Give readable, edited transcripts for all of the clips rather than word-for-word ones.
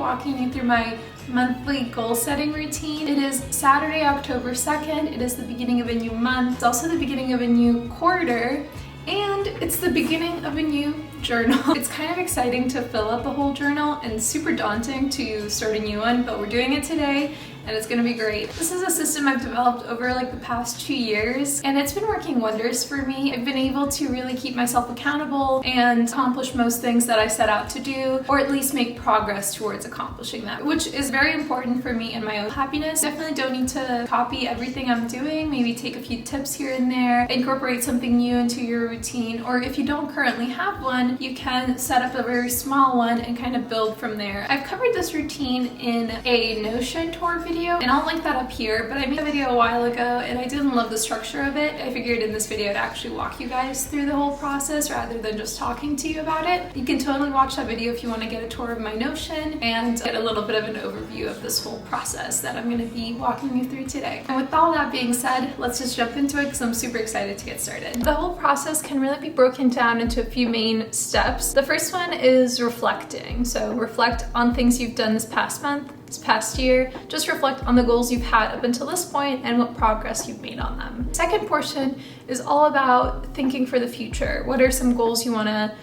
walking you through my monthly goal setting routine. It is Saturday, October 2nd. It is the beginning of a new month. It's also the beginning of a new quarter. And it's the beginning of a new journal. It's kind of exciting to fill up a whole journal and super daunting to start a new one, but we're doing it today and it's gonna be great. This is a system I've developed over like the past 2 years and it's been working wonders for me. I've been able to really keep myself accountable and accomplish most things that I set out to do, or at least make progress towards accomplishing that, which is very important for me and my own happiness. Definitely don't need to copy everything I'm doing. Maybe take a few tips here and there, incorporate something new into your routine, or if you don't currently have one, you can set up a very small one and kind of build from there. I've covered this routine in a Notion tour video, and I'll link that up here, but I made a video a while ago and I didn't love the structure of it. I figured in this video to actually walk you guys through the whole process rather than just talking to you about it. You can totally watch that video if you want to get a tour of my Notion and get a little bit of an overview of this whole process that I'm going to be walking you through today. And with all that being said, let's just jump into it because I'm super excited to get started. The whole process can really be broken down into a few main steps. The first one is reflecting. So reflect on things you've done this past month, this past year. Just reflect on the goals you've had up until this point and what progress you've made on them. Second portion is all about thinking for the future. What are some goals you want to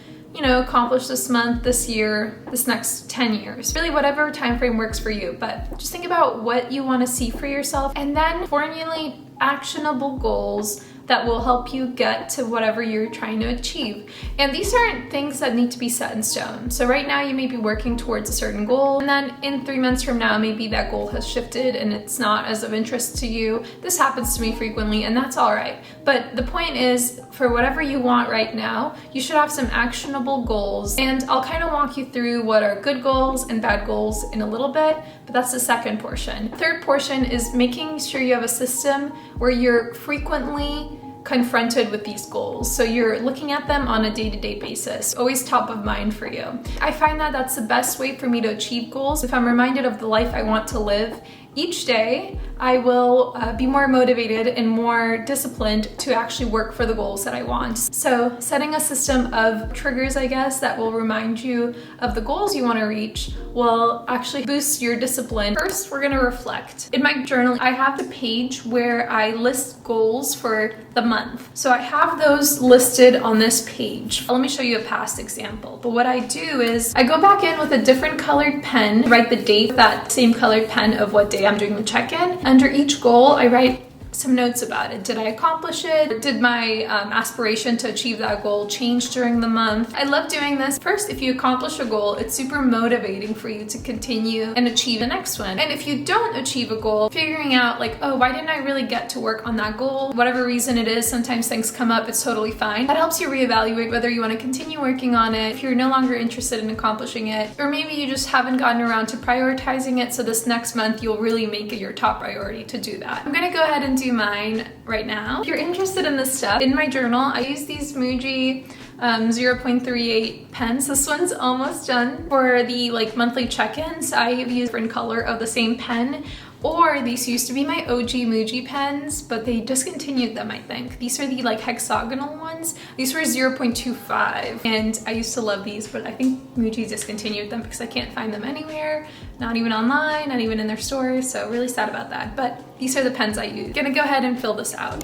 accomplish this month, this year, this next 10 years, really whatever time frame works for you, but just think about what you want to see for yourself and then formulate actionable goals that will help you get to whatever you're trying to achieve. And these aren't things that need to be set in stone. So right now you may be working towards a certain goal, and then in 3 months from now, maybe that goal has shifted and it's not as of interest to you. This happens to me frequently, and that's all right. But the point is, for whatever you want right now, you should have some actionable goals. And I'll kind of walk you through what are good goals and bad goals in a little bit, but that's the second portion. Third portion is making sure you have a system where you're frequently confronted with these goals. So you're looking at them on a day-to-day basis, always top of mind for you. I find that that's the best way for me to achieve goals. If I'm reminded of the life I want to live each day, I will be more motivated and more disciplined to actually work for the goals that I want. So setting a system of triggers, I guess, that will remind you of the goals you want to reach will actually boost your discipline. First, we're going to reflect. In my journal, I have the page where I list goals for the month. So I have those listed on this page. Let me show you a past example. But what I do is I go back in with a different colored pen, write the date with that same colored pen of what day I'm doing the check-in. Under each goal, I write some notes about it. Did I accomplish it? Did my aspiration to achieve that goal change during the month? I love doing this. First, if you accomplish a goal, it's super motivating for you to continue and achieve the next one. And if you don't achieve a goal, figuring out like, oh, why didn't I really get to work on that goal? Whatever reason it is, sometimes things come up, it's totally fine. That helps you reevaluate whether you want to continue working on it, if you're no longer interested in accomplishing it, or maybe you just haven't gotten around to prioritizing it, so this next month you'll really make it your top priority to do that. I'm gonna go ahead and do mine right now. If you're interested in this stuff, in my journal, I use these Muji 0.38 pens. This one's almost done. For the monthly check-ins, I have used different color of the same pen, or these used to be my OG Muji pens, but they discontinued them, I think. These are the hexagonal ones. These were 0.25, and I used to love these, but I think Muji discontinued them because I can't find them anywhere, not even online, not even in their stores, so really sad about that. But these are the pens I use. Gonna go ahead and fill this out.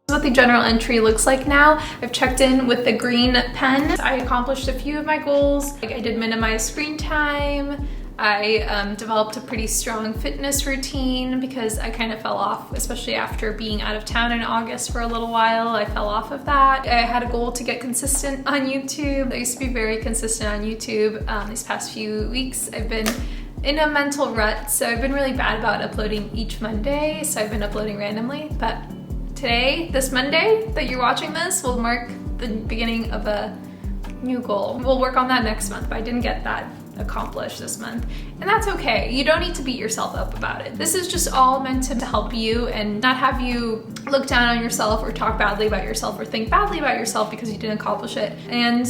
What the general entry looks like now. I've checked in with the green pen. I accomplished a few of my goals. I did minimize screen time. I developed a pretty strong fitness routine because I kind of fell off, especially after being out of town in August for a little while. I fell off of that. I had a goal to get consistent on YouTube. I used to be very consistent on YouTube. These past few weeks I've been in a mental rut, so I've been really bad about uploading each Monday, so I've been uploading randomly. But today, this Monday that you're watching this, will mark the beginning of a new goal. We'll work on that next month, but I didn't get that accomplish this month. And that's okay. You don't need to beat yourself up about it. This is just all meant to help you and not have you look down on yourself or talk badly about yourself or think badly about yourself because you didn't accomplish it. And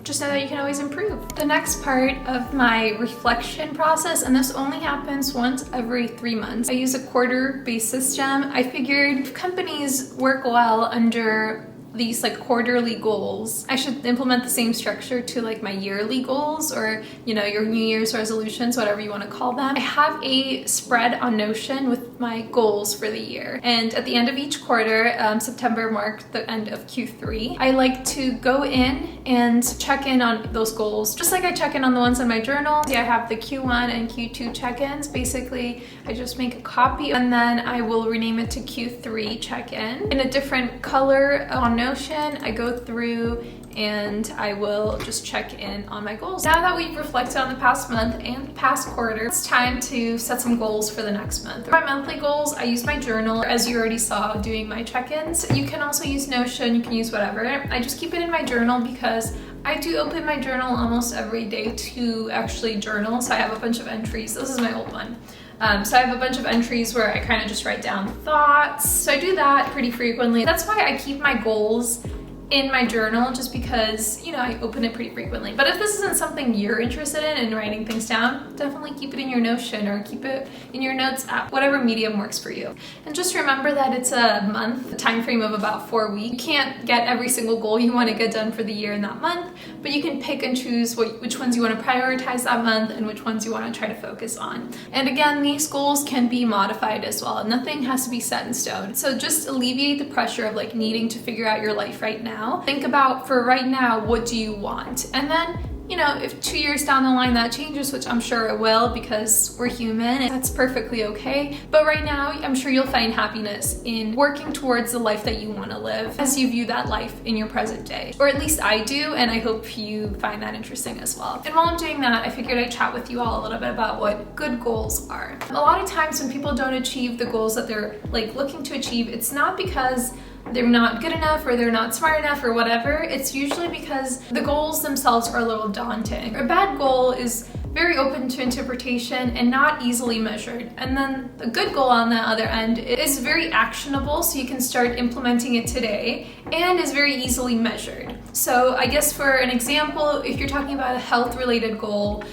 just know that you can always improve. The next part of my reflection process, and this only happens once every 3 months, I use a quarter-based system. I figured if companies work well under these like quarterly goals, I should implement the same structure to like my yearly goals, or your New Year's resolutions, whatever you want to call them. I have a spread on Notion with my goals for the year, and at the end of each quarter, September marked the end of Q3, I like to go in and check in on those goals, just like I check in on the ones in my journal. I have the Q1 and Q2 check-ins. Basically, I just make a copy and then I will rename it to Q3 check-in in a different color on Notion. I go through and I will just check in on my goals. Now that we've reflected on the past month and the past quarter, it's time to set some goals for the next month. For my monthly goals, I use my journal, as you already saw doing my check-ins. You can also use Notion, you can use whatever. I just keep it in my journal because I do open my journal almost every day to actually journal. So I have a bunch of entries. This is my old one. So I have a bunch of entries where I kind of just write down thoughts. So I do that pretty frequently. That's why I keep my goals in my journal, just because, I open it pretty frequently. But if this isn't something you're interested in writing things down, definitely keep it in your Notion or keep it in your notes app, whatever medium works for you. And just remember that it's a month, a time frame of about 4 weeks. You can't get every single goal you want to get done for the year in that month, but you can pick and choose which ones you want to prioritize that month and which ones you want to try to focus on. And again, these goals can be modified as well. Nothing has to be set in stone. So just alleviate the pressure of like needing to figure out your life right now. Think about, for right now, what do you want? And then, if 2 years down the line that changes, which I'm sure it will because we're human, and that's perfectly okay. But right now, I'm sure you'll find happiness in working towards the life that you want to live as you view that life in your present day. Or at least I do, and I hope you find that interesting as well. And while I'm doing that, I figured I'd chat with you all a little bit about what good goals are. A lot of times when people don't achieve the goals that they're like looking to achieve, it's not because they're not good enough or they're not smart enough or whatever. It's usually because the goals themselves are a little daunting. A bad goal is very open to interpretation and not easily measured. And then a good goal on the other end is very actionable, so you can start implementing it today, and is very easily measured. So I guess for an example, if you're talking about a health-related goal,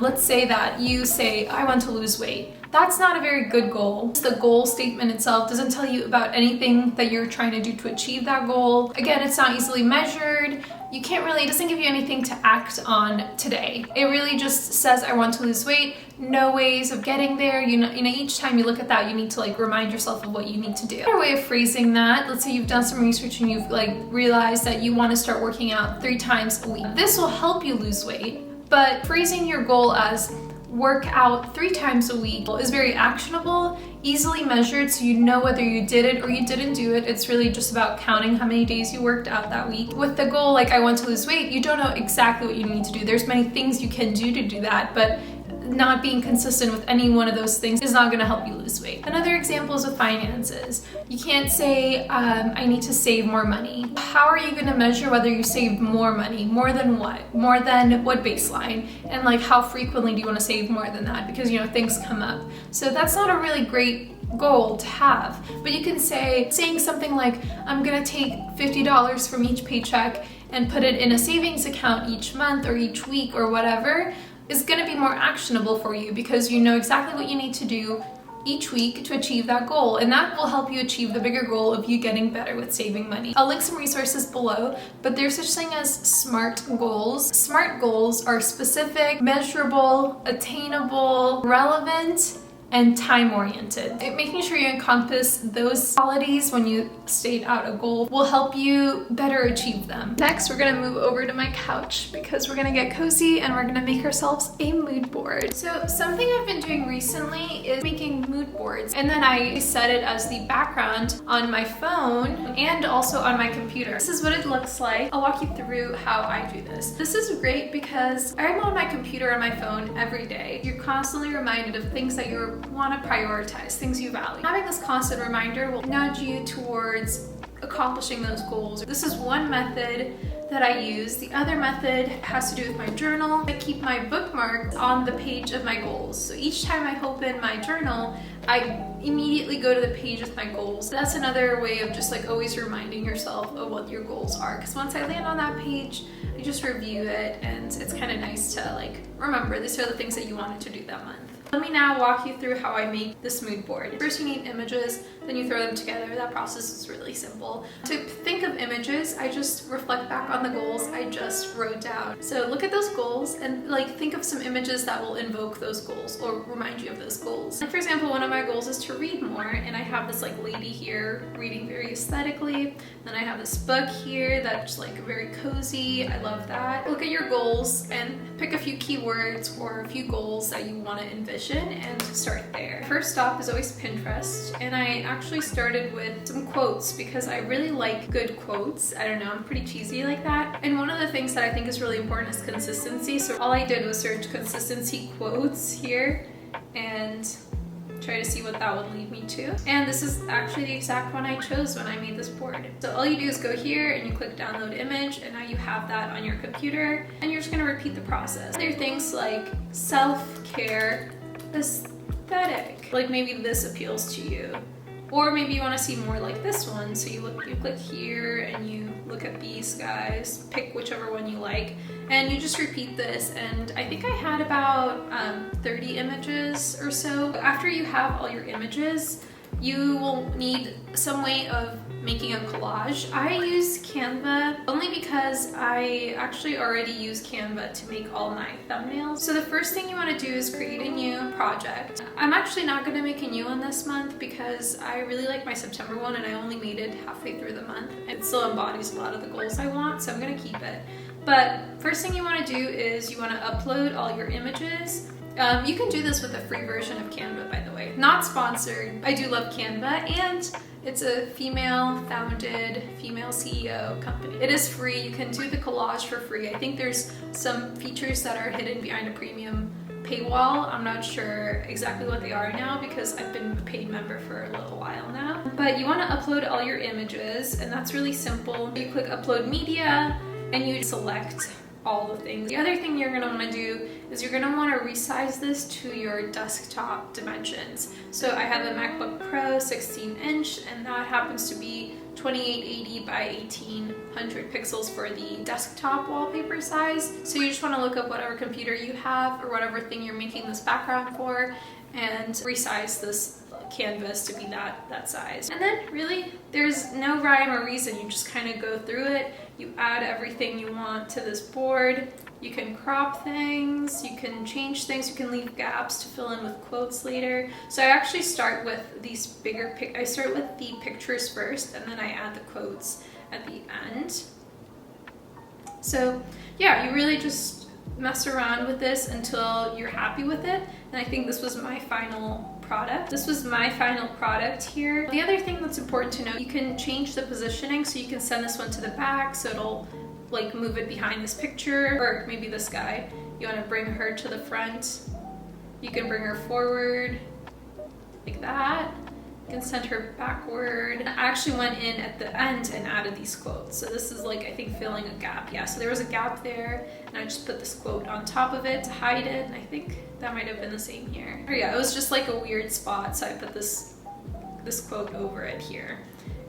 let's say that you say, I want to lose weight. That's not a very good goal. The goal statement itself doesn't tell you about anything that you're trying to do to achieve that goal. Again, it's not easily measured. It doesn't give you anything to act on today. It really just says, I want to lose weight, no ways of getting there. Each time you look at that, you need to remind yourself of what you need to do. Another way of phrasing that, let's say you've done some research and you've realized that you want to start working out 3 times a week. This will help you lose weight, but phrasing your goal as work out 3 times a week is very actionable, easily measured, so you know whether you did it or you didn't do it. It's really just about counting how many days you worked out that week. With the goal, I want to lose weight, you don't know exactly what you need to do. There's many things you can do to do that, but not being consistent with any one of those things is not going to help you lose weight. Another example is with finances. You can't say, I need to save more money. How are you going to measure whether you saved more money? More than what? More than what baseline? And how frequently do you want to save more than that? Because, things come up. So that's not a really great goal to have. But you can saying something like, I'm going to take $50 from each paycheck and put it in a savings account each month or each week or whatever, is going to be more actionable for you because you know exactly what you need to do each week to achieve that goal, and that will help you achieve the bigger goal of you getting better with saving money. I'll link some resources below, but there's such thing as SMART goals. SMART goals are specific, measurable, attainable, relevant, and time-oriented. Making sure you encompass those qualities when you state out a goal will help you better achieve them. Next, we're gonna move over to my couch because we're gonna get cozy and we're gonna make ourselves a mood board. So something I've been doing recently is making mood boards, and then I set it as the background on my phone and also on my computer. This is what it looks like. I'll walk you through how I do this. This is great because I'm on my computer and my phone every day. You're constantly reminded of things that you want to prioritize, things you value. Having this constant reminder will nudge you towards accomplishing those goals. This is one method that I use. The other method has to do with my journal. I keep my bookmarks on the page of my goals. So each time I open my journal, I immediately go to the page with my goals. That's another way of just like always reminding yourself of what your goals are. Because once I land on that page, I just review it, and it's kind of nice to like remember these are the things that you wanted to do that month. Let me now walk you through how I make this mood board. First you need images, then you throw them together. That process is really simple. To think of images, I just reflect back on the goals I just wrote down. So look at those goals and like think of some images that will invoke those goals or remind you of those goals. Like for example, one of my goals is to read more, and I have this like lady here reading very aesthetically. Then I have this book here that's like very cozy. I love that. Look at your goals and pick a few keywords or a few goals that you want to envision and start there. First stop is always Pinterest, and I actually started with some quotes because I really like good quotes. I don't know, I'm pretty cheesy like that. And one of the things that I think is really important is consistency. So all I did was search consistency quotes here and try to see what that would lead me to. And this is actually the exact one I chose when I made this board. So all you do is go here and you click download image, and now you have that on your computer, and you're just gonna repeat the process. There are things like self-care, aesthetic, like maybe this appeals to you, or maybe you want to see more like this one, so you click here and you look at these guys, pick whichever one you like, and you just repeat this. And I think I had about 30 images or so. After you have all your images, you will need some way of making a collage. I use Canva only because I actually already use Canva to make all my thumbnails. So the first thing you want to do is create a new project. I'm actually not going to make a new one this month because I really like my September one, and I only made it halfway through the month. It still embodies a lot of the goals I want, so I'm going to keep it. But first thing you want to do is you want to upload all your images. You can do this with a free version of Canva, by the way. Not sponsored. I do love Canva, and it's a female-founded, female CEO company. It is free. You can do the collage for free. I think there's some features that are hidden behind a premium paywall. I'm not sure exactly what they are now because I've been a paid member for a little while now. But you want to upload all your images, and that's really simple. You click upload media, and you select all the things. The other thing you're going to want to do is you're going to want to resize this to your desktop dimensions. So I have a MacBook Pro 16-inch, and that happens to be 2880 by 1800 pixels for the desktop wallpaper size. So you just want to look up whatever computer you have or whatever thing you're making this background for and resize this canvas to be that size. And then really there's no rhyme or reason. You just kind of go through it. You add everything you want to this board. You can crop things, you can change things, you can leave gaps to fill in with quotes later. So I actually start with these I start with the pictures first, and then I add the quotes at the end. So yeah, you really just mess around with this until you're happy with it. And I think this was my final product. This was my final product here. The other thing that's important to know, you can change the positioning, so you can send this one to the back so it'll like move it behind this picture, or maybe this guy. You want to bring her to the front. You can bring her forward like that. You can send her backward. I actually went in at the end and added these quotes. So this is like, I think, filling a gap. Yeah, so there was a gap there, and I just put this quote on top of it to hide it, and I think that might have been the same here. Or yeah, it was just like a weird spot, so I put this quote over it here,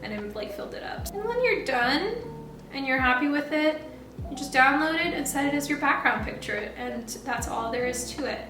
and it like filled it up. And when you're done and you're happy with it, you just download it and set it as your background picture, and that's all there is to it.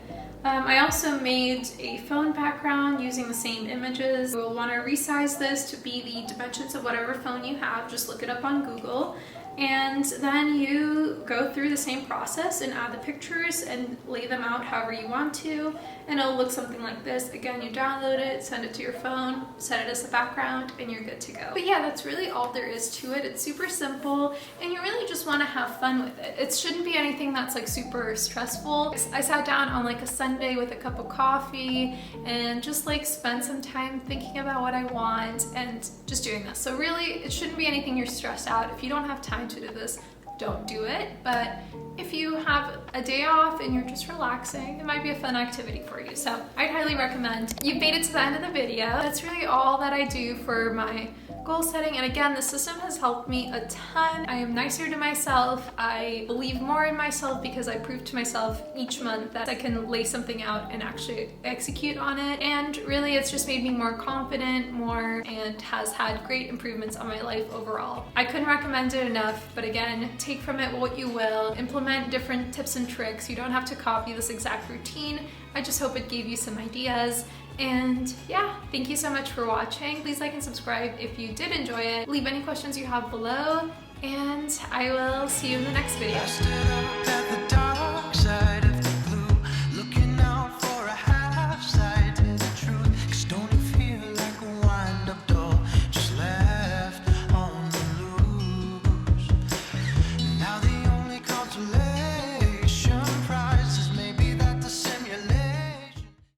I also made a phone background using the same images. You'll want to resize this to be the dimensions of whatever phone you have. Just look it up on Google. And then you go through the same process and add the pictures and lay them out however you want to, and it'll look something like this. Again, you download it, send it to your phone, set it as the background, and you're good to go. But yeah, that's really all there is to it. It's super simple, and you really just want to have fun with it. It shouldn't be anything that's like super stressful. I sat down on like a Sunday with a cup of coffee and just like spent some time thinking about what I want and just doing this. So really, it shouldn't be anything you're stressed out. If you don't have time to do this, don't do it. But if you have a day off and you're just relaxing, it might be a fun activity for you. So I'd highly recommend. You've made it to the end of the video. That's really all that I do for my goal setting. And again, the system has helped me a ton. I am nicer to myself. I believe more in myself because I prove to myself each month that I can lay something out and actually execute on it. And really, it's just made me more confident, and has had great improvements on my life overall. I couldn't recommend it enough, but again, take from it what you will. Implement different tips and tricks. You don't have to copy this exact routine. I just hope it gave you some ideas. And yeah, thank you so much for watching. Please like and subscribe if you did enjoy it. Leave any questions you have below, and I will see you in the next video.